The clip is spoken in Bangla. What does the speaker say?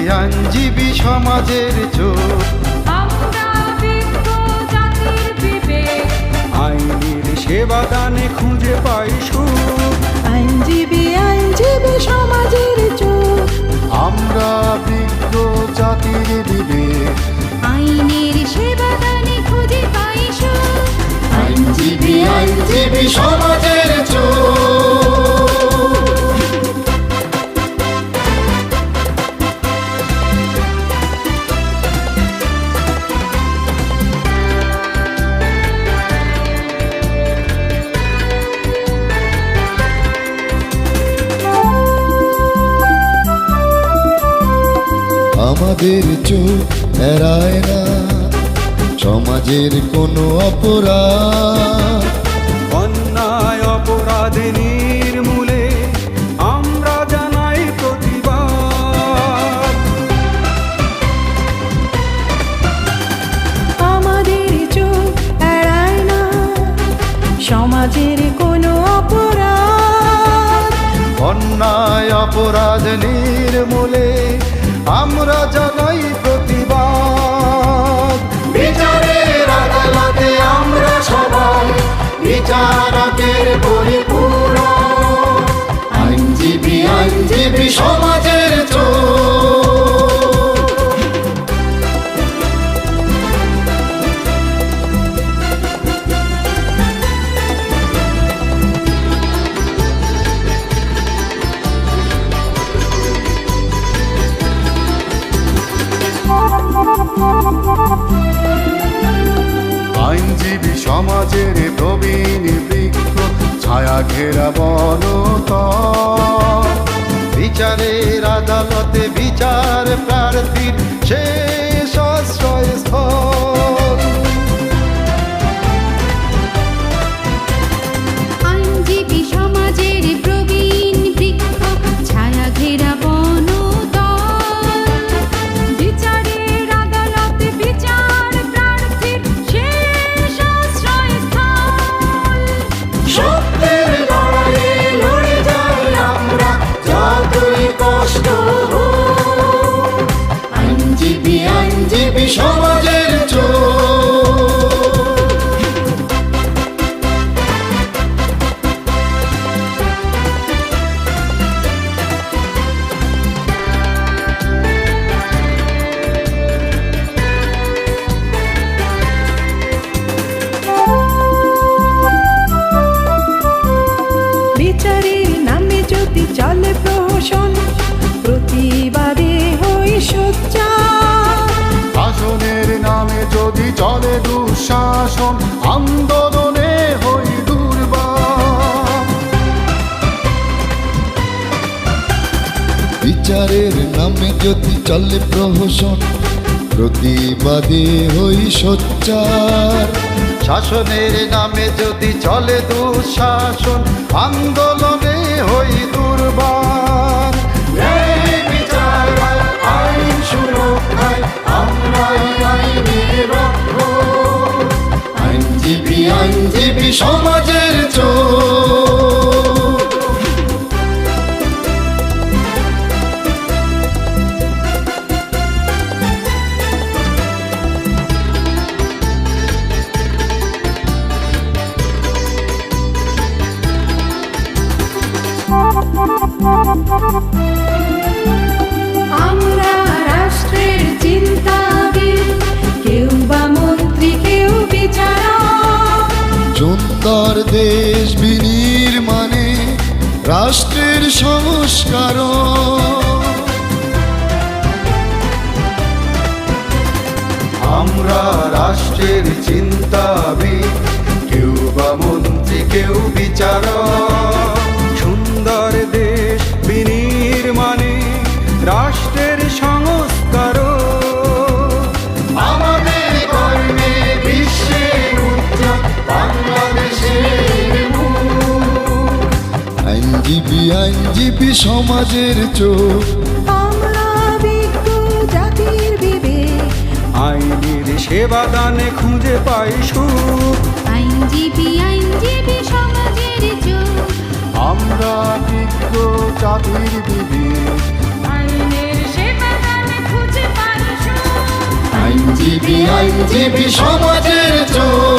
আইনজীবী সমাজের চোখ, আমরা বিজ্ঞ জাতির বিবেক, আইনের সেবা দানে খুঁজে পাই সুখ। আইনজীবী সমাজের চোখ, আমরা বিজ্ঞ জাতির বিবেক, আইনের সেবা দানে খুঁজে পাই সুখ। আইনজীবী সমাজের চোখ। আমাদের চোখ এড়ায় না সমাজের কোনো অপরাধ, অন্যায় অপরাধ নির্মূলে আমরা জানাই প্রতিবাদ। আমাদের চোখ এড়ায় না সমাজের কোনো অপরাধ, অন্যায় অপরাধ নির্মূলে আমরা জানাই প্রতিবাদ। বিচারের আদালতে আমরা সবাই বিচারকের পরিপূর্ণ, আইনজীবী সমাজের চোখ। আইনজীবী সমাজের প্রবীণ বৃক্ষ, ছায়া ঘেরা বনতল, বিচারের আদালতে বিচার প্রার্থীর শেষ আশ্রয়স্থল। আইনজীবী সমাজের প্রবীণ বৃক্ষ, ছায়া ঘেরা বনতল, বিচারের আদালতে বিচার প্রার্থীর শেষ আশ্রয়স্থল। সত্যের লড়াইয়ে লড়ে যাই আমরা যতই কষ্ট হোক, আইনজীবী সমাজের চোখ। বিচারের নামে যদি চলে প্রহসন, প্রতিবাদে হই সোচ্চার, শাসনের নামে যদি চলে দুঃশাসন, আন্দোলনে হই দুর্বার। বিচারের নামে যদি চলে প্রহসন, প্রতিবাদে হই সোচ্চার। শাসনের নামে যদি চলে দুঃশাসন, আন্দোলনে হই দুর্বার। এই বিচার আর আইন সুরক্ষায় আমরাই আইনের রক্ষক, আইনজীবী সমাজের চোখ। আমরা রাষ্ট্রের চিন্তাবিদ, কেউ বা মন্ত্রী কেউ বিচারক, সুন্দর দেশ বিনির্মাণে রাষ্ট্রের সংস্কার। আমরা রাষ্ট্রের চিন্তাবিদ, কেউ বা মন্ত্রী কেউ বিচারক। সুন্দর দেশ বিনির্মাণে রাষ্ট্রের সংস্কার। আমাদের কর্মে বিশ্বে উজ্জ্বল বাংলাদেশের মুখ, আইনজীবী সমাজের চোখ। আমরা বিজ্ঞ জাতির বিবেক, আইনের সেবা দানে খুঁজে পাই সুখ। আইনজীবী সমাজের চোখ, আমরা বিজ্ঞ জাতির বিবেক, আইনের সেবা দানে বুদ্ধিজীবী আইনজীবী সমাজের চোখ